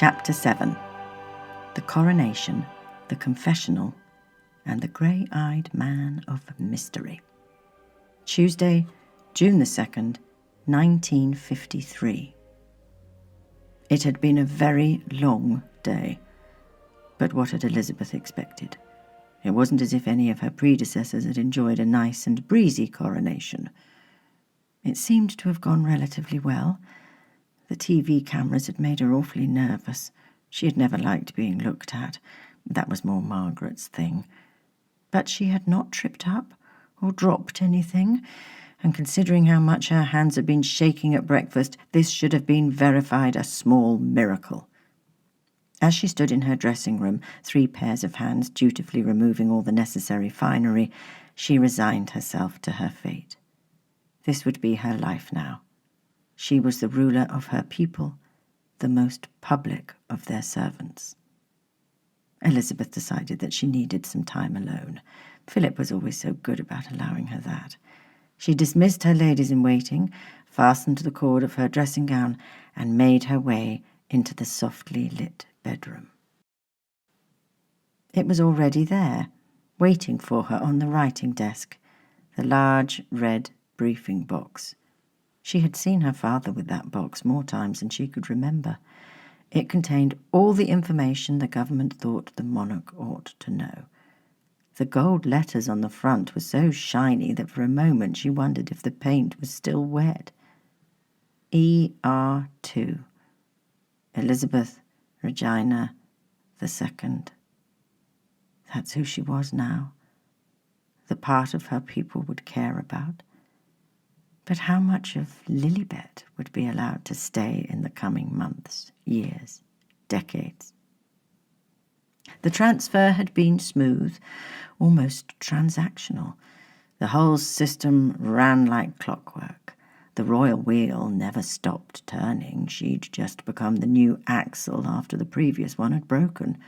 Chapter 7. The Coronation, the Confessional, and the Grey-Eyed Man of Mystery. Tuesday, June the 2nd, 1953. It had been a very long day, but what had Elizabeth expected? It wasn't as if any of her predecessors had enjoyed a nice and breezy coronation. It seemed to have gone relatively well. The TV cameras had made her awfully nervous. She had never liked being looked at. That was more Margaret's thing. But she had not tripped up or dropped anything, and considering how much her hands had been shaking at breakfast, this should have been verified a small miracle. As she stood in her dressing room, 3 pairs of hands dutifully removing all the necessary finery, she resigned herself to her fate. This would be her life now. She was the ruler of her people, the most public of their servants. Elizabeth decided that she needed some time alone. Philip was always so good about allowing her that. She dismissed her ladies-in-waiting, fastened the cord of her dressing gown, and made her way into the softly lit bedroom. It was already there, waiting for her on the writing desk, the large red briefing box. She had seen her father with that box more times than she could remember. It contained all the information the government thought the monarch ought to know. The gold letters on the front were so shiny that for a moment she wondered if the paint was still wet. ER2. Elizabeth Regina II. That's who she was now. The part of her people would care about. But how much of Lilibet would be allowed to stay in the coming months, years, decades? The transfer had been smooth, almost transactional. The whole system ran like clockwork. The royal wheel never stopped turning. She'd just become the new axle after the previous one had broken.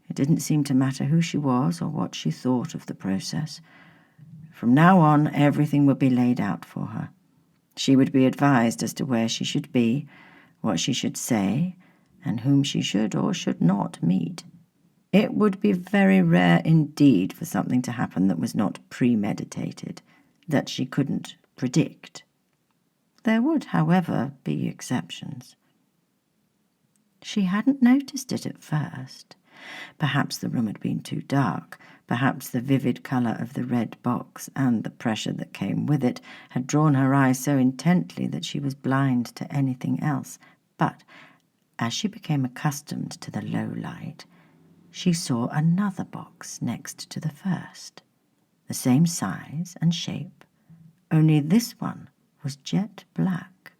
It didn't seem to matter who she was or what she thought of the process. From now on, everything would be laid out for her. She would be advised as to where she should be, what she should say, and whom she should or should not meet. It would be very rare indeed for something to happen that was not premeditated, that she couldn't predict. There would, however, be exceptions. She hadn't noticed it at first. Perhaps the room had been too dark. Perhaps the vivid colour of the red box and the pressure that came with it had drawn her eyes so intently that she was blind to anything else. But as she became accustomed to the low light, she saw another box next to the first, the same size and shape, only this one was jet black.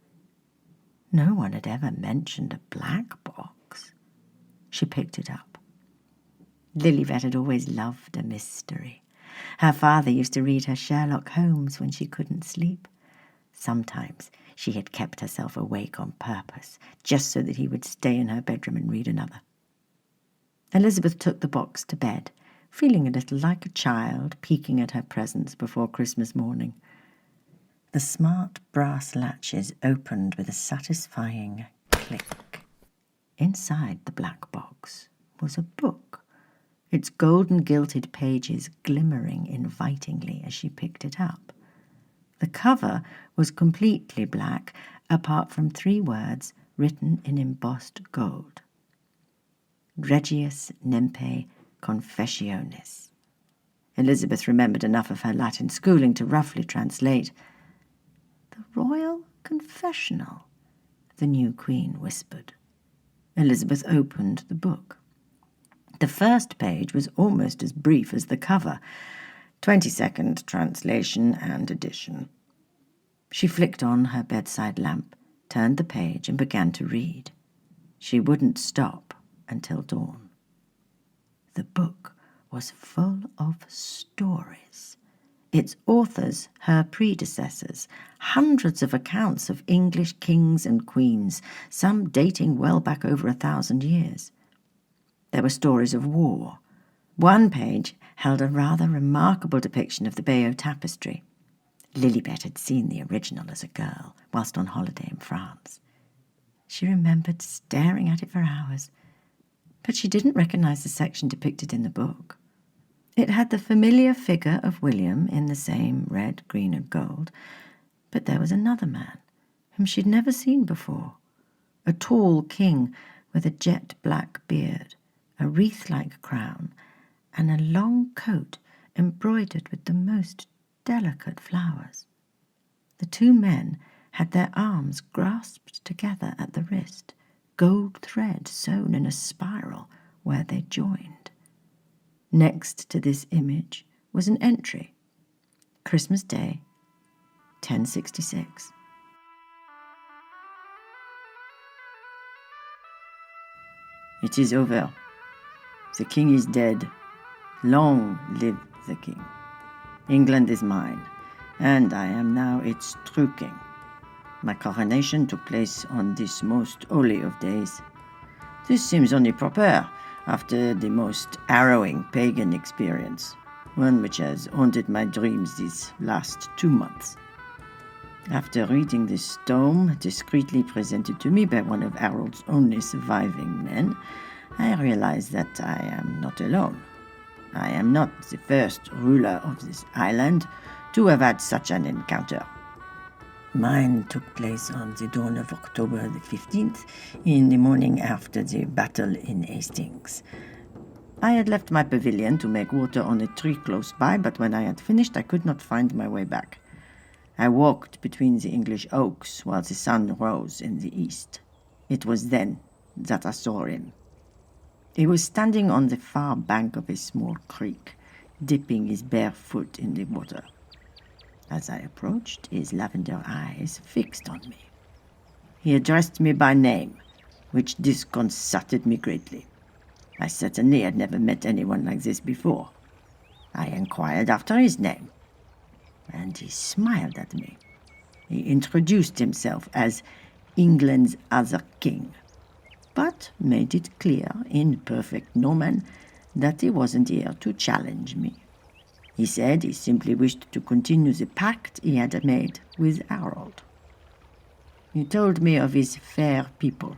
No one had ever mentioned a black box. She picked it up. Lilibet had always loved a mystery. Her father used to read her Sherlock Holmes when she couldn't sleep. Sometimes she had kept herself awake on purpose, just so that he would stay in her bedroom and read another. Elizabeth took the box to bed, feeling a little like a child peeking at her presents before Christmas morning. The smart brass latches opened with a satisfying click. Inside the black box was a book, its golden-gilded pages glimmering invitingly as she picked it up. The cover was completely black, apart from 3 words written in embossed gold. Regius Nempe Confessionis. Elizabeth remembered enough of her Latin schooling to roughly translate. "The Royal Confessional," the new queen whispered. Elizabeth opened the book. The first page was almost as brief as the cover, 20-second translation and addition. She flicked on her bedside lamp, turned the page, and began to read. She wouldn't stop until dawn. The book was full of stories. Its authors, her predecessors, hundreds of accounts of English kings and queens, some dating well back over 1,000 years. There were stories of war. One page held a rather remarkable depiction of the Bayeux tapestry. Lilibet had seen the original as a girl, whilst on holiday in France. She remembered staring at it for hours, but she didn't recognize the section depicted in the book. It had the familiar figure of William in the same red, green, and gold, but there was another man whom she'd never seen before, a tall king with a jet-black beard, a wreath-like crown, and a long coat embroidered with the most delicate flowers. The two men had their arms grasped together at the wrist, gold thread sewn in a spiral where they joined. Next to this image was an entry, Christmas Day, 1066. It is over. The king is dead. Long live the king. England is mine, and I am now its true king. My coronation took place on this most holy of days. This seems only proper after the most harrowing pagan experience, one which has haunted my dreams these last 2 months. After reading this tome, discreetly presented to me by one of Harold's only surviving men, I realized that I am not alone. I am not the first ruler of this island to have had such an encounter. Mine took place on the dawn of October the 15th, in the morning after the battle in Hastings. I had left my pavilion to make water on a tree close by, but when I had finished, I could not find my way back. I walked between the English oaks while the sun rose in the east. It was then that I saw him. He was standing on the far bank of a small creek, dipping his bare foot in the water. As I approached, his lavender eyes fixed on me. He addressed me by name, which disconcerted me greatly. I certainly had never met anyone like this before. I inquired after his name, and he smiled at me. He introduced himself as England's other king, but made it clear in perfect Norman that he wasn't here to challenge me. He said he simply wished to continue the pact he had made with Harold. He told me of his fair people,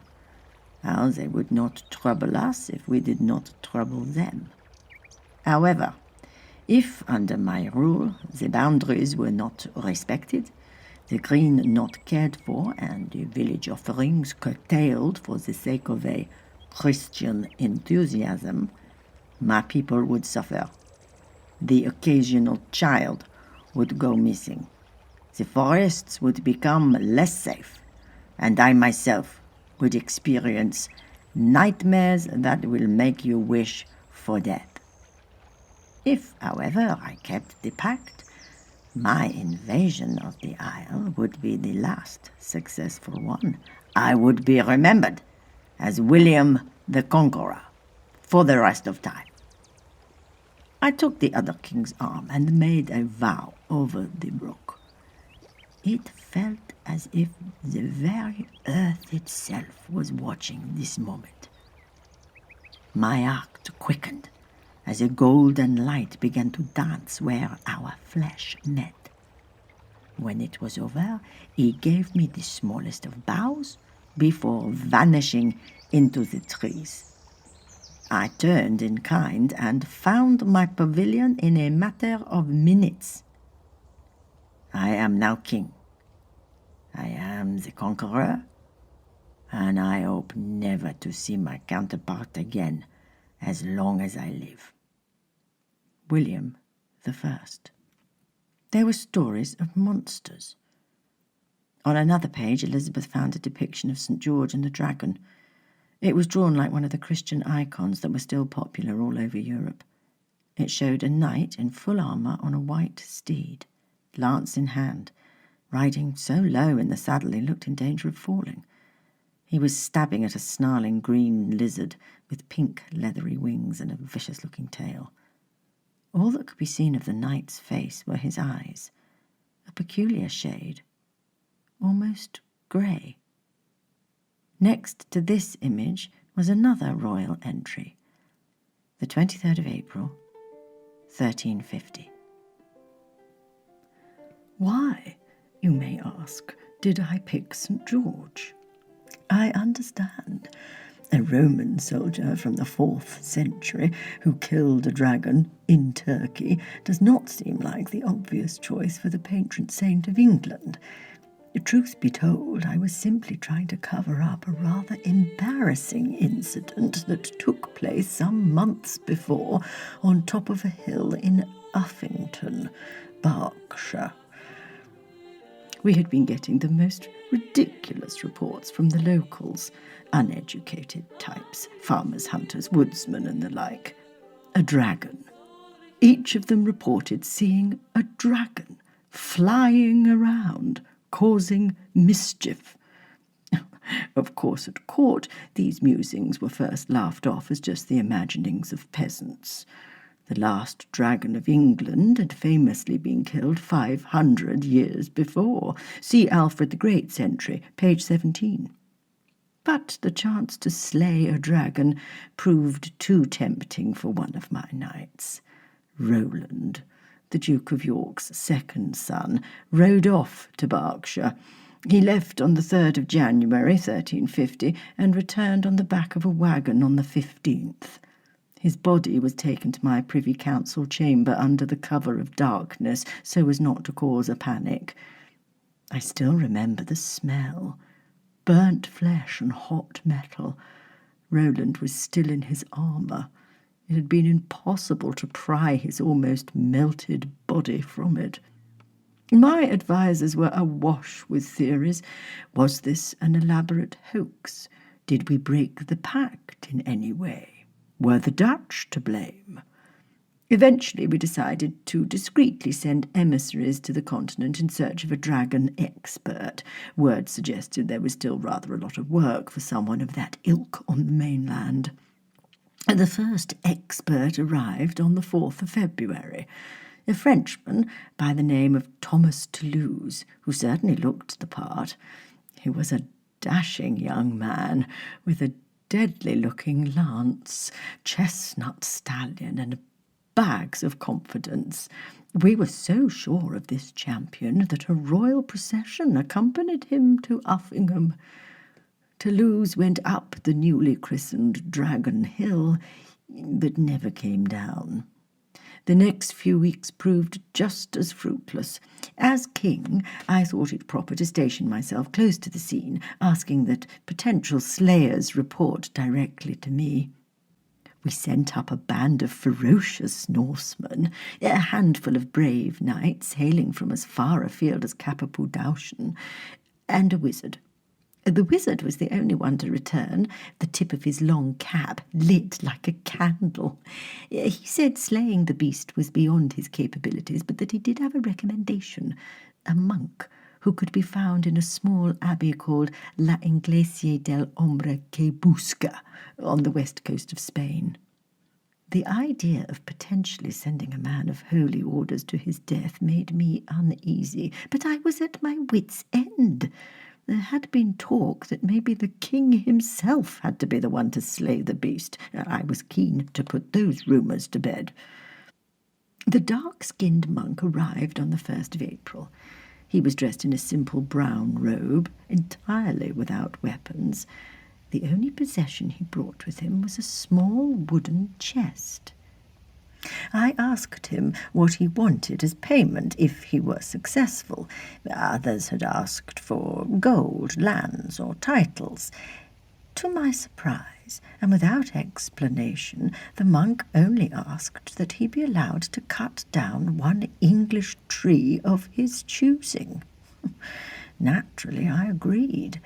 how they would not trouble us if we did not trouble them. However, if under my rule the boundaries were not respected, the green not cared for, and the village offerings curtailed for the sake of a Christian enthusiasm, my people would suffer. The occasional child would go missing. The forests would become less safe, and I myself would experience nightmares that will make you wish for death. If, however, I kept the pact, my invasion of the Isle would be the last successful one. I would be remembered as William the Conqueror for the rest of time. I took the other king's arm and made a vow over the brook. It felt as if the very earth itself was watching this moment. My heart quickened as a golden light began to dance where our flesh met. When it was over, he gave me the smallest of bows before vanishing into the trees. I turned in kind and found my pavilion in a matter of minutes. I am now king. I am the conqueror, and I hope never to see my counterpart again as long as I live. William I. There were stories of monsters. On another page, Elizabeth found a depiction of St. George and the dragon. It was drawn like one of the Christian icons that were still popular all over Europe. It showed a knight in full armour on a white steed, lance in hand, riding so low in the saddle he looked in danger of falling. He was stabbing at a snarling green lizard with pink leathery wings and a vicious-looking tail. All that could be seen of the knight's face were his eyes, a peculiar shade, almost grey. Next to this image was another royal entry, the 23rd of April, 1350. Why, you may ask, did I pick St. George? I understand. A Roman soldier from the 4th century who killed a dragon in Turkey does not seem like the obvious choice for the patron saint of England. Truth be told, I was simply trying to cover up a rather embarrassing incident that took place some months before on top of a hill in Uffington, Berkshire. We had been getting the most ridiculous reports from the locals, uneducated types, farmers, hunters, woodsmen, and the like. A dragon. Each of them reported seeing a dragon flying around, causing mischief. Of course, at court, these musings were first laughed off as just the imaginings of peasants. The last dragon of England had famously been killed 500 years before. See Alfred the Great's entry, page 17. But the chance to slay a dragon proved too tempting for one of my knights. Roland, the Duke of York's second son, rode off to Berkshire. He left on the 3rd of January, 1350, and returned on the back of a wagon on the 15th. His body was taken to my Privy Council chamber under the cover of darkness, so as not to cause a panic. I still remember the smell. Burnt flesh and hot metal. Roland was still in his armour. It had been impossible to pry his almost melted body from it. My advisers were awash with theories. Was this an elaborate hoax? Did we break the pact in any way? Were the Dutch to blame? Eventually we decided to discreetly send emissaries to the continent in search of a dragon expert. Word suggested there was still rather a lot of work for someone of that ilk on the mainland. The first expert arrived on the 4th of February, a Frenchman by the name of Thomas Toulouse, who certainly looked the part. He was a dashing young man with a deadly-looking lance, chestnut stallion, and bags of confidence. We were so sure of this champion that a royal procession accompanied him to Uffington. Toulouse went up the newly christened Dragon Hill, but never came down. The next few weeks proved just as fruitless. As king, I thought it proper to station myself close to the scene, asking that potential slayers report directly to me. We sent up a band of ferocious Norsemen, a handful of brave knights hailing from as far afield as Capapudauschen, and a wizard. The wizard was the only one to return, the tip of his long cap lit like a candle. He said slaying the beast was beyond his capabilities, but that he did have a recommendation, a monk who could be found in a small abbey called La Iglesia del Hombre que Busca on the west coast of Spain. The idea of potentially sending a man of holy orders to his death made me uneasy, but I was at my wits' end. There had been talk that maybe the king himself had to be the one to slay the beast. I was keen to put those rumours to bed. The dark-skinned monk arrived on the 1st of April. He was dressed in a simple brown robe, entirely without weapons. The only possession he brought with him was a small wooden chest. I asked him what he wanted as payment if he were successful. Others had asked for gold, lands, or titles. To my surprise, and without explanation, the monk only asked that he be allowed to cut down one English tree of his choosing. Naturally, I agreed.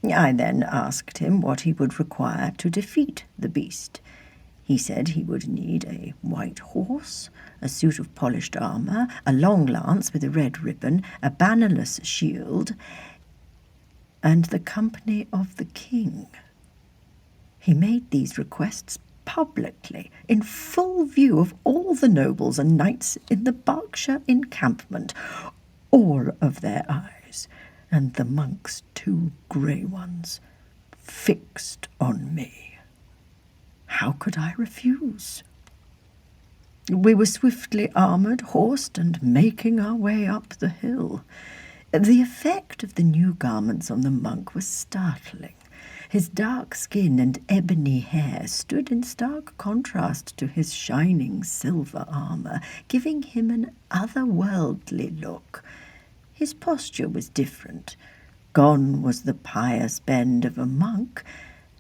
I then asked him what he would require to defeat the beast. He said he would need a white horse, a suit of polished armour, a long lance with a red ribbon, a bannerless shield, and the company of the king. He made these requests publicly, in full view of all the nobles and knights in the Berkshire encampment, all of their eyes, and the monk's 2 grey ones, fixed on me. How could I refuse? We were swiftly armoured, horsed, and making our way up the hill. The effect of the new garments on the monk was startling. His dark skin and ebony hair stood in stark contrast to his shining silver armour, giving him an otherworldly look. His posture was different. Gone was the pious bend of a monk.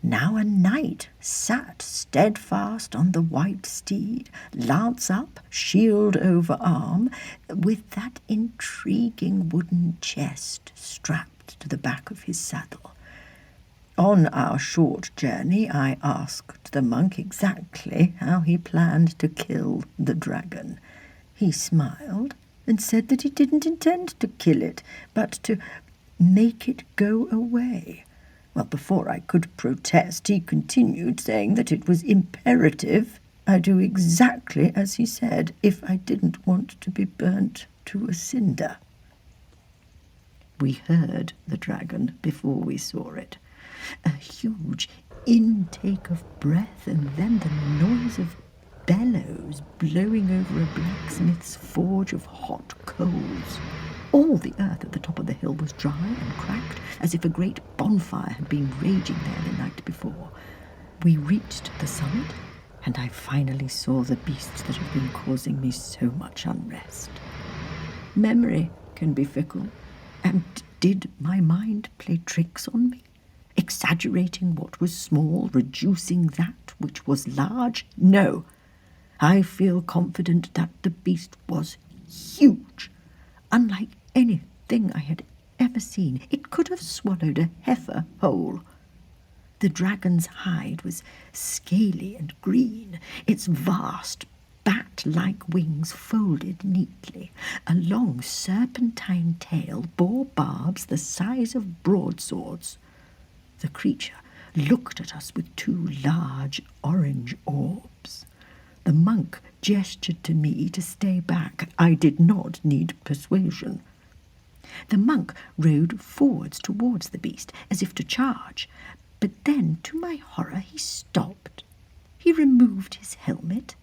Now a knight sat steadfast on the white steed, lance up, shield over arm, with that intriguing wooden chest strapped to the back of his saddle. On our short journey, I asked the monk exactly how he planned to kill the dragon. He smiled and said that he didn't intend to kill it, but to make it go away. Well, before I could protest, he continued, saying that it was imperative I do exactly as he said if I didn't want to be burnt to a cinder. We heard the dragon before we saw it. A huge intake of breath, and then the noise of bellows blowing over a blacksmith's forge of hot coals. All the earth at the top of the hill was dry and cracked, as if a great bonfire had been raging there the night before. We reached the summit, and I finally saw the beasts that had been causing me so much unrest. Memory can be fickle, and did my mind play tricks on me? Exaggerating what was small, reducing that which was large? No. I feel confident that the beast was huge. Unlike anything I had ever seen, it could have swallowed a heifer whole. The dragon's hide was scaly and green, its vast bat-like wings folded neatly. A long serpentine tail bore barbs the size of broadswords. The creature looked at us with two large orange orbs. The monk gestured to me to stay back. I did not need persuasion. The monk rode forwards towards the beast, as if to charge, but then, to my horror, he stopped. He removed his helmet.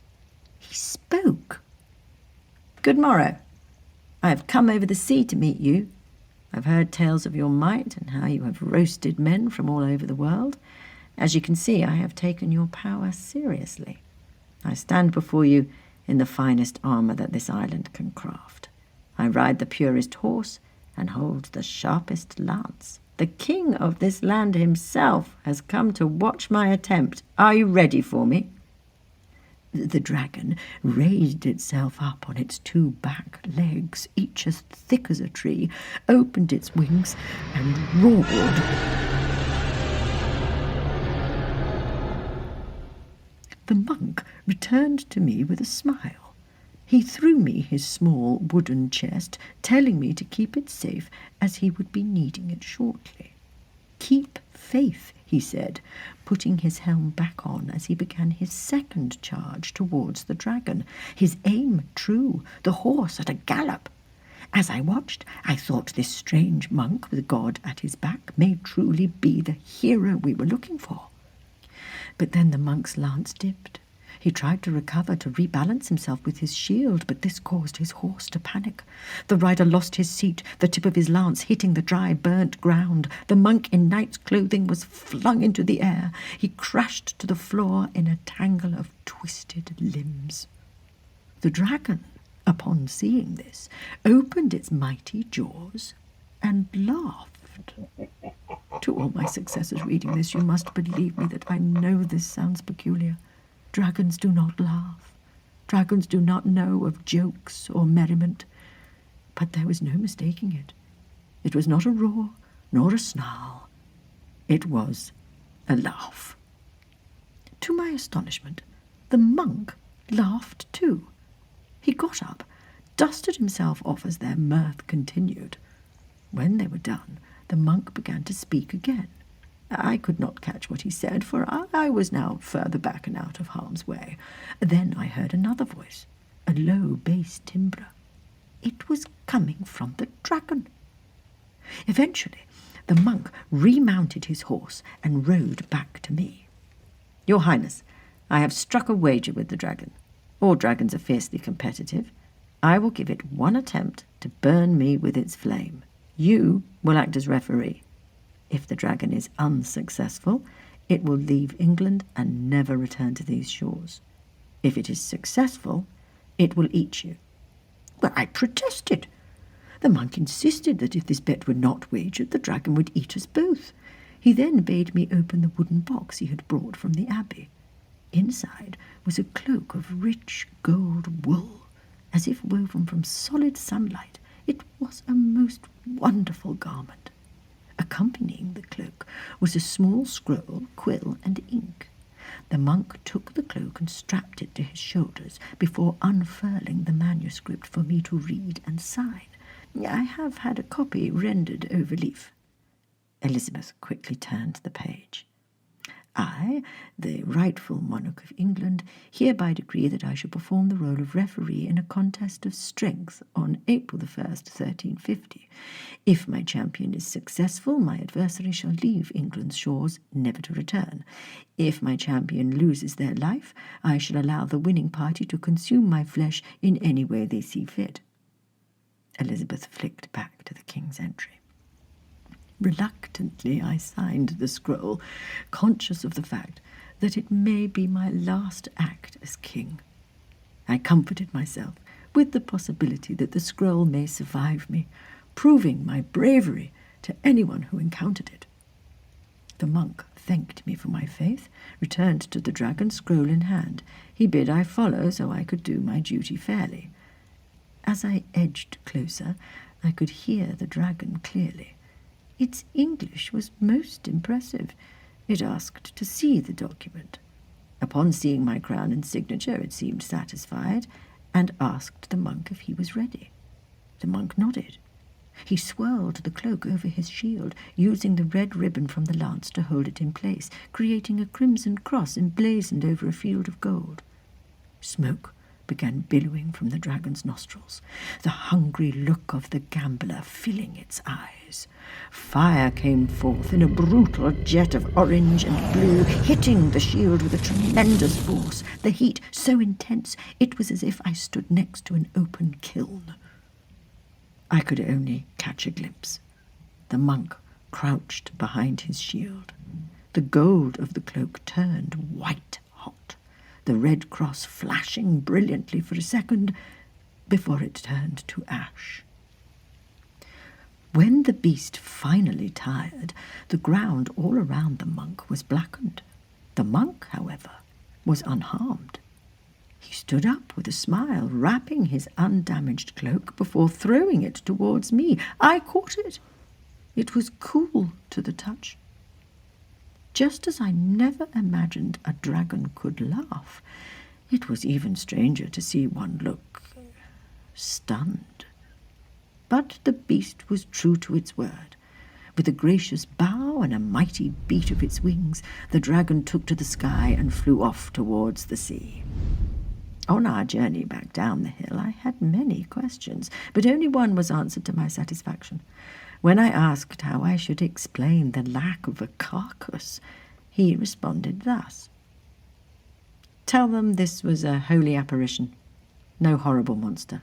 He spoke. "Good morrow. I have come over the sea to meet you. I've heard tales of your might and how you have roasted men from all over the world. As you can see, I have taken your power seriously. I stand before you in the finest armour that this island can craft. I ride the purest horse and hold the sharpest lance. The king of this land himself has come to watch my attempt. Are you ready for me?" The dragon raised itself up on its two back legs, each as thick as a tree, opened its wings, and roared. The monk returned to me with a smile. He threw me his small wooden chest, telling me to keep it safe, as he would be needing it shortly. "Keep faith," he said, putting his helm back on as he began his second charge towards the dragon, his aim true, the horse at a gallop. As I watched, I thought this strange monk with God at his back may truly be the hero we were looking for. But then the monk's lance dipped. He tried to recover, to rebalance himself with his shield, but this caused his horse to panic. The rider lost his seat, the tip of his lance hitting the dry, burnt ground. The monk in knight's clothing was flung into the air. He crashed to the floor in a tangle of twisted limbs. The dragon, upon seeing this, opened its mighty jaws and laughed. To all my successors reading this, you must believe me that I know this sounds peculiar. Dragons do not laugh. Dragons do not know of jokes or merriment. But there was no mistaking it. It was not a roar nor a snarl. It was a laugh. To my astonishment, the monk laughed too. He got up, dusted himself off as their mirth continued. When they were done, the monk began to speak again. I could not catch what he said, for I was now further back and out of harm's way. Then I heard another voice, a low bass timbre. It was coming from the dragon. Eventually, the monk remounted his horse and rode back to me. "Your Highness, I have struck a wager with the dragon. All dragons are fiercely competitive. I will give it one attempt to burn me with its flame. You will act as referee. If the dragon is unsuccessful, it will leave England and never return to these shores. If it is successful, it will eat you." Well, I protested. The monk insisted that if this bet were not wagered, the dragon would eat us both. He then bade me open the wooden box he had brought from the abbey. Inside was a cloak of rich gold wool, as if woven from solid sunlight. It was a most wonderful garment. Accompanying the cloak was a small scroll, quill, and ink. The monk took the cloak and strapped it to his shoulders before unfurling the manuscript for me to read and sign. I have had a copy rendered over leaf. Elizabeth quickly turned the page. "I, the rightful monarch of England, hereby decree that I shall perform the role of referee in a contest of strength on April the 1st, 1350. If my champion is successful, my adversary shall leave England's shores, never to return. If my champion loses their life, I shall allow the winning party to consume my flesh in any way they see fit." Elizabeth flicked back to the king's entry. Reluctantly, I signed the scroll, conscious of the fact that it may be my last act as king. I comforted myself with the possibility that the scroll may survive me, proving my bravery to anyone who encountered it. The monk thanked me for my faith, returned to the dragon, scroll in hand. He bid I follow so I could do my duty fairly. As I edged closer, I could hear the dragon clearly. Its English was most impressive. It asked to see the document. Upon seeing my crown and signature, it seemed satisfied, and asked the monk if he was ready. The monk nodded. He swirled the cloak over his shield, using the red ribbon from the lance to hold it in place, creating a crimson cross emblazoned over a field of gold. Smoke began billowing from the dragon's nostrils, the hungry look of the gambler filling its eyes. Fire came forth in a brutal jet of orange and blue, hitting the shield with a tremendous force, the heat so intense it was as if I stood next to an open kiln. I could only catch a glimpse. The monk crouched behind his shield. The gold of the cloak turned white hot, the red cross flashing brilliantly for a second before it turned to ash. When the beast finally tired, the ground all around the monk was blackened. The monk, however, was unharmed. He stood up with a smile, wrapping his undamaged cloak before throwing it towards me. I caught it. It was cool to the touch. Just as I never imagined a dragon could laugh, it was even stranger to see one look stunned. But the beast was true to its word. With a gracious bow and a mighty beat of its wings, the dragon took to the sky and flew off towards the sea. On our journey back down the hill, I had many questions, but only one was answered to my satisfaction. When I asked how I should explain the lack of a carcass, he responded thus: "Tell them this was a holy apparition, no horrible monster.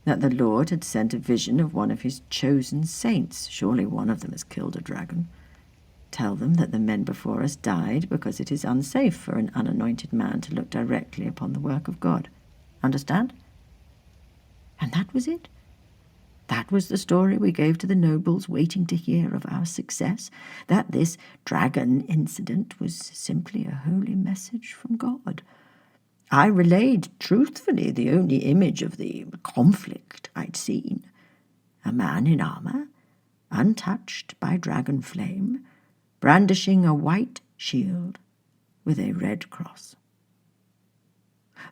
That the Lord had sent a vision of one of his chosen saints. Surely one of them has killed a dragon. Tell them that the men before us died because it is unsafe for an unanointed man to look directly upon the work of God. Understand?" And that was it. That was the story we gave to the nobles waiting to hear of our success, that this dragon incident was simply a holy message from God. I relayed truthfully the only image of the conflict I'd seen. A man in armor, untouched by dragon flame, brandishing a white shield with a red cross.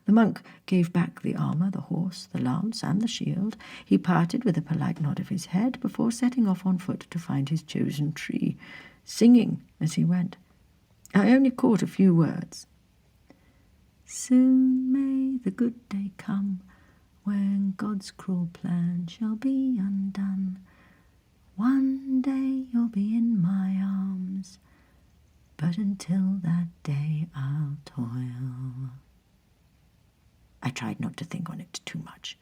The monk gave back the armor, the horse, the lance, and the shield. He parted with a polite nod of his head before setting off on foot to find his chosen tree, singing as he went. I only caught a few words. "Soon may the good day come, when God's cruel plan shall be undone. One day you'll be in my arms, but until that day I'll toil." I tried not to think on it too much.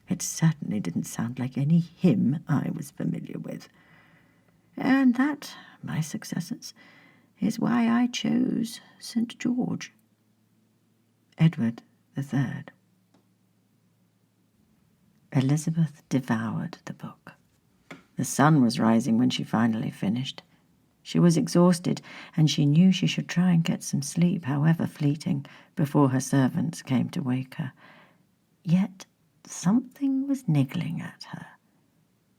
It certainly didn't sound like any hymn I was familiar with. And that, my successors, is why I chose St. George. Edward III. Elizabeth devoured the book. The sun was rising when she finally finished. She was exhausted, and she knew she should try and get some sleep, however fleeting, before her servants came to wake her. Yet something was niggling at her.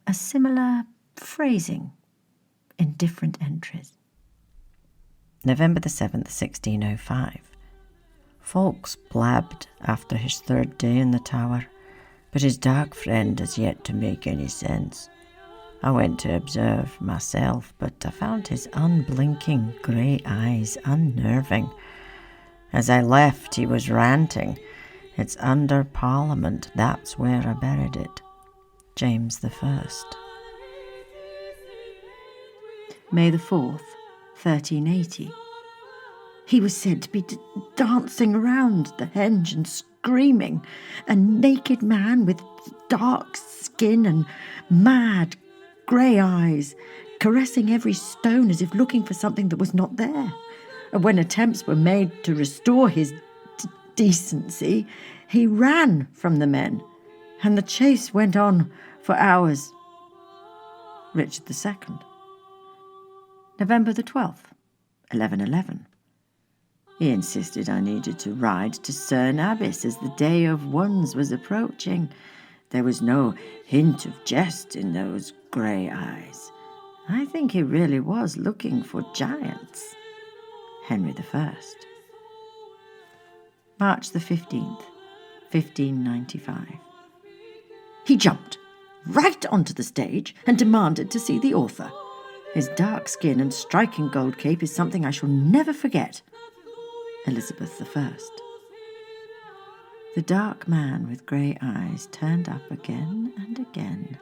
A similar phrasing in different entries. November the 7th, 1605. Fawkes blabbed after his third day in the tower, but his dark friend has yet to make any sense. I went to observe myself, but I found his unblinking grey eyes unnerving. As I left, he was ranting. It's under Parliament, that's where I buried it. James I. May the 4th, 1380. He was said to be dancing around the henge and screaming. A naked man with dark skin and mad grey eyes, caressing every stone as if looking for something that was not there. And when attempts were made to restore his decency, he ran from the men, and the chase went on for hours. Richard II. November the 12th, 1111. He insisted I needed to ride to Cerne Abbas as the day of Wands was approaching. There was no hint of jest in those grey eyes. I think he really was looking for giants. Henry I. March the 15th, 1595. He jumped right onto the stage and demanded to see the author. His dark skin and striking gold cape is something I shall never forget. Elizabeth I. The dark man with grey eyes turned up again and again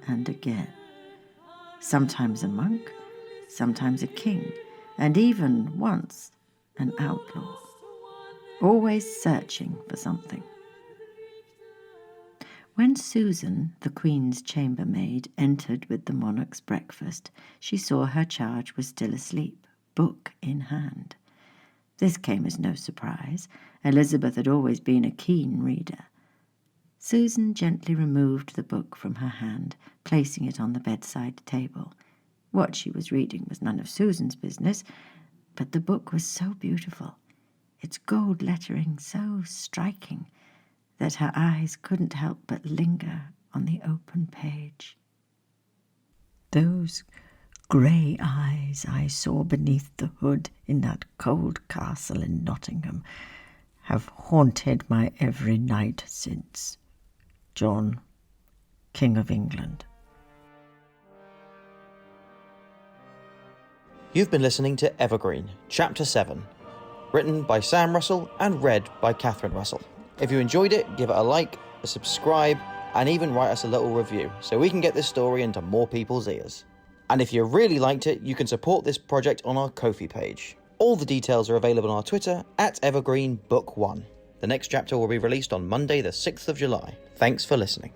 and again. Sometimes a monk, sometimes a king, and even once an outlaw. Always searching for something. When Susan, the Queen's chambermaid, entered with the monarch's breakfast, she saw her charge was still asleep, book in hand. This came as no surprise. Elizabeth had always been a keen reader. Susan gently removed the book from her hand, placing it on the bedside table. What she was reading was none of Susan's business, but the book was so beautiful, its gold lettering so striking, that her eyes couldn't help but linger on the open page. Those grey eyes I saw beneath the hood in that cold castle in Nottingham have haunted my every night since. John, King of England. You've been listening to Evergreen, Chapter 7, written by Sam Russell and read by Catherine Russell. If you enjoyed it, give it a like, a subscribe, and even write us a little review so we can get this story into more people's ears. And if you really liked it, you can support this project on our Ko-fi page. All the details are available on our Twitter @EvergreenBook1. The next chapter will be released on Monday the 6th of July. Thanks for listening.